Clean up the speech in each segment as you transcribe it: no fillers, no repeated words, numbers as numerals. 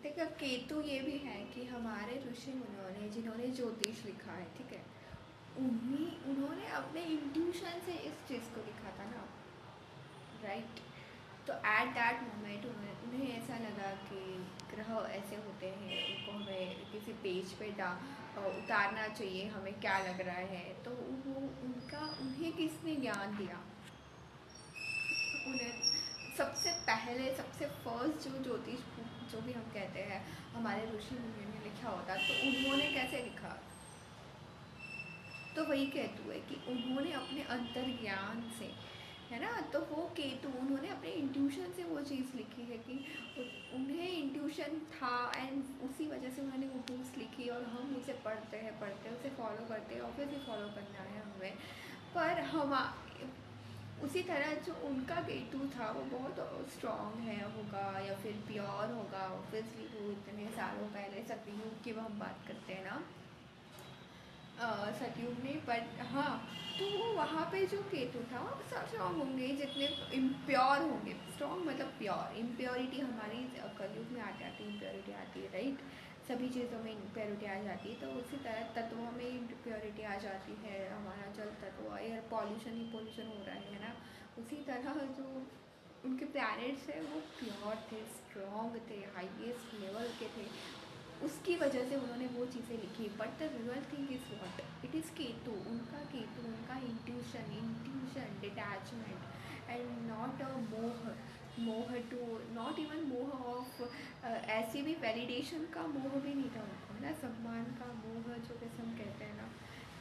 देखो केतु ये भी है कि हमारे ऋषि मुनियों ने जिन्होंने ज्योतिष लिखा है, ठीक है, उन्होंने अपने इंट्यूशन से इस चीज़ को लिखा था ना, राइट। तो एट दैट मोमेंट उन्हें ऐसा लगा कि ग्रह ऐसे होते हैं, उनको हमें किसी पेज पे उतारना चाहिए, हमें क्या लग रहा है। तो वो उनका उन्हें किसने ज्ञान दिया? उन्हें सबसे पहले, सबसे फर्स्ट जो ज्योतिष जो भी हम कहते हैं हमारे ऋषि मुनि ने लिखा होता, तो उन्होंने कैसे लिखा? तो वही केतु है कि उन्होंने अपने अंतर्ज्ञान से, है ना, तो वो केतु उन्होंने अपने इंट्यूशन से वो चीज़ लिखी है कि उन्हें इंट्यूशन था, एंड उसी वजह से उन्होंने वो बुक्स लिखी, और हम उसे पढ़ते हैं, उसे फॉलो करते हैं, ऑब्वियसली फॉलो करना है हमें। पर हम उसी तरह जो उनका केतु था वो बहुत स्ट्रॉन्ग है होगा, या फिर प्योर होगा, ऑब्वियसली वो इतने सालों पहले सतयुग की हम बात करते हैं ना, सतयुग में। बट हाँ, तो वो वहाँ पे जो केतु था वो सब स्ट्रॉन्ग होंगे जितने इम्प्योर होंगे। स्ट्रॉन्ग मतलब प्योर, इम्प्योरिटी हमारी कलयुग में आ जाती है, इम्प्योरिटी आती है, राइट। सभी चीज़ों में इम्प्योरिटी आ जाती है, तो उसी तरह तत्वों में इम्प्योरिटी आ जाती है। हमारा जल तत्व, एयर पॉल्यूशन ही पॉल्यूशन हो रहा है ना, उसी तरह जो उनके प्लैनेट्स हैं वो प्योर थे, स्ट्रॉन्ग थे, हाईएस्ट लेवल के थे। उसकी वजह से उन्होंने वो चीज़ें लिखी। But the real thing is what, it is Ketu, उनका intuition detachment, and not a मोह। मोह टू नॉट इवन मोह ऑफ ऐसी भी वैलिडेशन का मोह भी नहीं था उनको, है ना, सम्मान का मोह जो कैसे हम कहते हैं ना,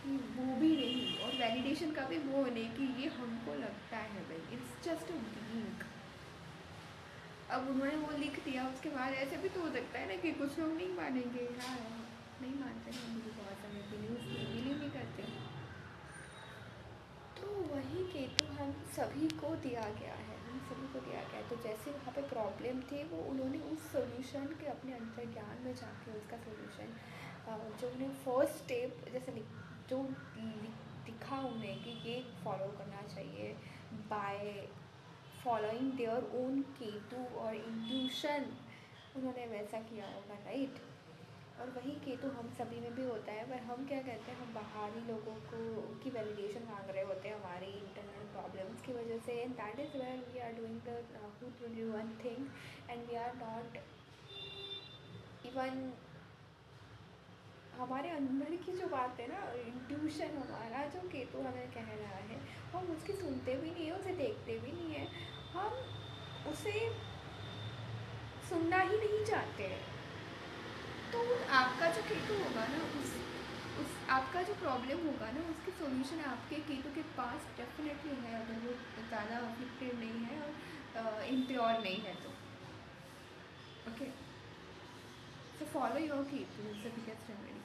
कि वो भी नहीं, और वैलिडेशन का भी मोह नहीं कि ये हमको लगता है भाई, इट्स जस्ट अ बीइंग। अब उन्होंने वो लिख दिया, उसके बाद ऐसे भी तो हो सकता है ना कि कुछ लोग नहीं मानेंगे, हाँ नहीं मानते हैं, मुझे बहुत सारे बिलीव नहीं करते। तो वही केतु हम सभी को दिया गया है, हम सभी को दिया गया है। तो जैसे वहाँ पे प्रॉब्लम थी, वो उन्होंने उस सोल्यूशन के अपने अंतर्ज्ञान में जाके उसका सोल्यूशन, जो उन्हें फर्स्ट स्टेप जैसे जो दिखा उन्हें कि ये फॉलो करना चाहिए, by following their own Ketu और इंट्यूशन, उन्होंने वैसा किया होगा, राइट। और वही केतु हम सभी में भी होता है, पर हम क्या कहते हैं, हम बाहरी लोगों को की वैलिडेशन मांग रहे होते हैं हमारी इंटरनल प्रॉब्लम्स की वजह से, and that is where we are doing the one thing, and we are not even, हमारे अंदर की जो बात है ना, इंट्यूशन हमारा जो केतु हमें कह रहा है, हम उसकी सुनते भी नहीं है, उसे देखते भी नहीं है, हम उसे सुनना ही नहीं चाहते हैं। तो आपका जो केतु होगा ना, उस आपका जो प्रॉब्लम होगा ना, उसकी सॉल्यूशन आपके केतु के पास डेफिनेटली है, अगर वो ज़्यादा अफेक्टेड नहीं है और इम्प्योर नहीं है तो। Okay, so follow your Ketu is the biggest remedy.